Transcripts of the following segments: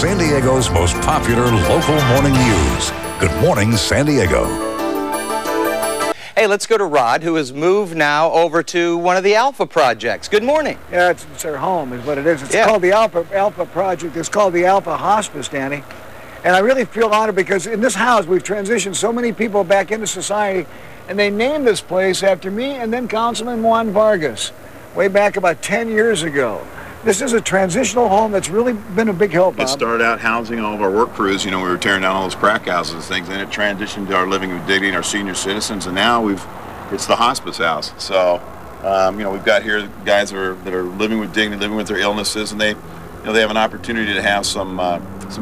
San Diego's most popular local morning news. Good morning, San Diego. Hey, let's go to Rod, who has moved now over to one of the Alpha projects. Good morning. Yeah, it's our home is what it is. It's called the Alpha Project. It's called the Alpha Hospice, Danny. And I really feel honored because in this house, we've transitioned so many people back into society, and they named this place after me and then Councilman Juan Vargas, way back about 10 years ago. This is a transitional home that's really been a big help, Bob. It started out housing all of our work crews. You know, we were tearing down all those crack houses and things, and it transitioned to our living with dignity and our senior citizens, and now it's the hospice house. So, you know, we've got here guys that are living with dignity, living with their illnesses, and they have an opportunity to have some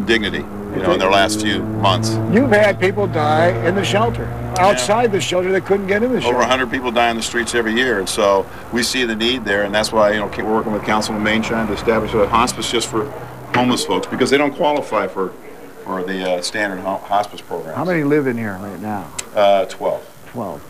dignity, you know, in their last few months. You've had people die in the shelter, outside the shelter. They couldn't get in the shelter. Over 100 people die in the streets every year, and so we see the need there, and that's why, you know, we're working with Councilman Mainshine to establish a hospice just for homeless folks because they don't qualify for the standard hospice program. How many live in here right now? 12. 12. Well,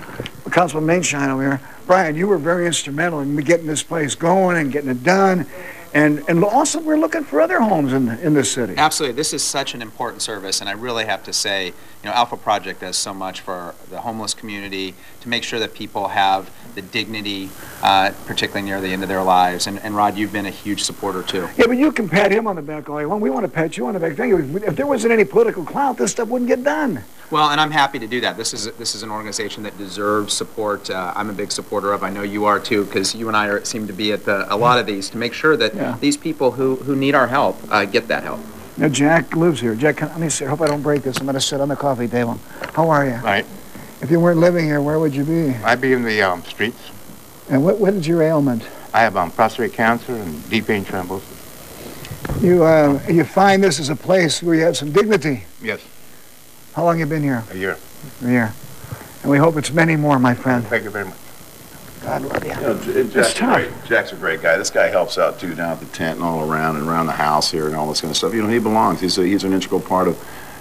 Councilman Mainshine over here, Brian, you were very instrumental in getting this place going and getting it done. And also, we're looking for other homes in this city. Absolutely. This is such an important service, and I really have to say, you know, Alpha Project does so much for the homeless community to make sure that people have the dignity, particularly near the end of their lives. And Rod, you've been a huge supporter, too. Yeah, but you can pat him on the back all you want. We want to pat you on the back. If there wasn't any political clout, this stuff wouldn't get done. Well, and I'm happy to do that. This is an organization that deserves support. I'm a big supporter of. I know you are too, because you and I seem to be at a lot of these to make sure that these people who need our help get that help. Now, Jack lives here. Jack, let me sit. I hope I don't break this. I'm going to sit on the coffee table. How are you? Right. If you weren't living here, where would you be? I'd be in the streets. And what is your ailment? I have prostate cancer and deep vein thrombosis. You find this is a place where you have some dignity. Yes. How long have you been here? A year. A year. And we hope it's many more, my friend. Thank you very much. God love you. It's tough. Jack's a great guy. This guy helps out too down at the tent and all around the house here and all this kind of stuff. You know, he belongs. He's an integral part of,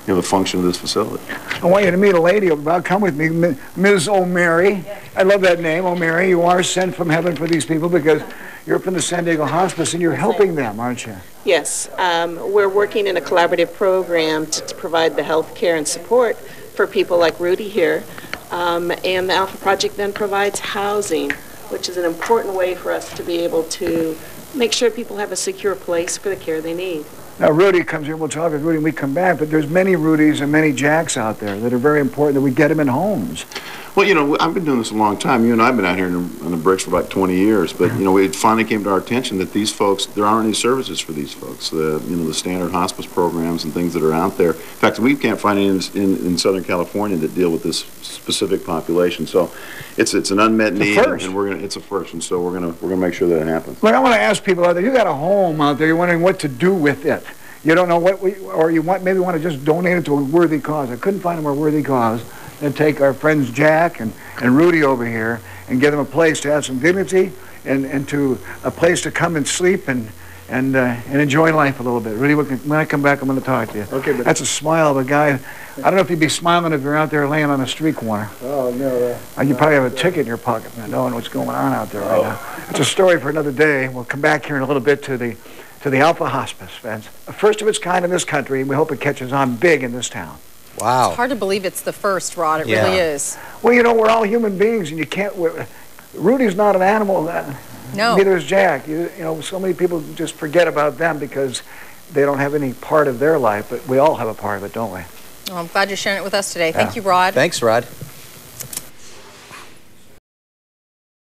you know, the function of this facility. I want you to meet a lady. Come with me, Ms. O'Mary. I love that name, O'Mary. You are sent from heaven for these people because you're from the San Diego Hospice and you're helping them, aren't you? Yes. We're working in a collaborative program to provide the health care and support for people like Rudy here. And the Alpha Project then provides housing, which is an important way for us to be able to make sure people have a secure place for the care they need. Now, Rudy comes here, we'll talk with Rudy when we come back, but there's many Rudys and many Jacks out there that are very important that we get them in homes. Well, you know, I've been doing this a long time. You and I have been out here on the bricks for about 20 years, but, you know, it finally came to our attention that these folks, there aren't any services for these folks. The standard hospice programs and things that are out there. In fact, we can't find any in Southern California that deal with this specific population. So it's an unmet need, and it's a first, and so we're gonna make sure that it happens. Look, I want to ask people out there, you got a home out there, you're wondering what to do with it. You don't know or you maybe want to just donate it to a worthy cause. I couldn't find a more worthy cause than take our friends Jack and Rudy over here and give them a place to have some dignity and to a place to come and sleep and enjoy life a little bit. Rudy, when I come back, I'm going to talk to you. Okay, but that's a smile of a guy. I don't know if you'd be smiling if you're out there laying on a street corner. Oh, no. You probably have a ticket in your pocket, man, knowing what's going on out there right now. It's a story for another day. We'll come back here in a little bit to the Alpha Hospice, fans. The first of its kind in this country, and we hope it catches on big in this town. Wow. It's hard to believe it's the first, Rod. It really is. Well, you know, we're all human beings, and you can't... Rudy's not an animal. No. Neither is Jack. You know, so many people just forget about them because they don't have any part of their life, but we all have a part of it, don't we? Well, I'm glad you're sharing it with us today. Thank you, Rod. Thanks, Rod.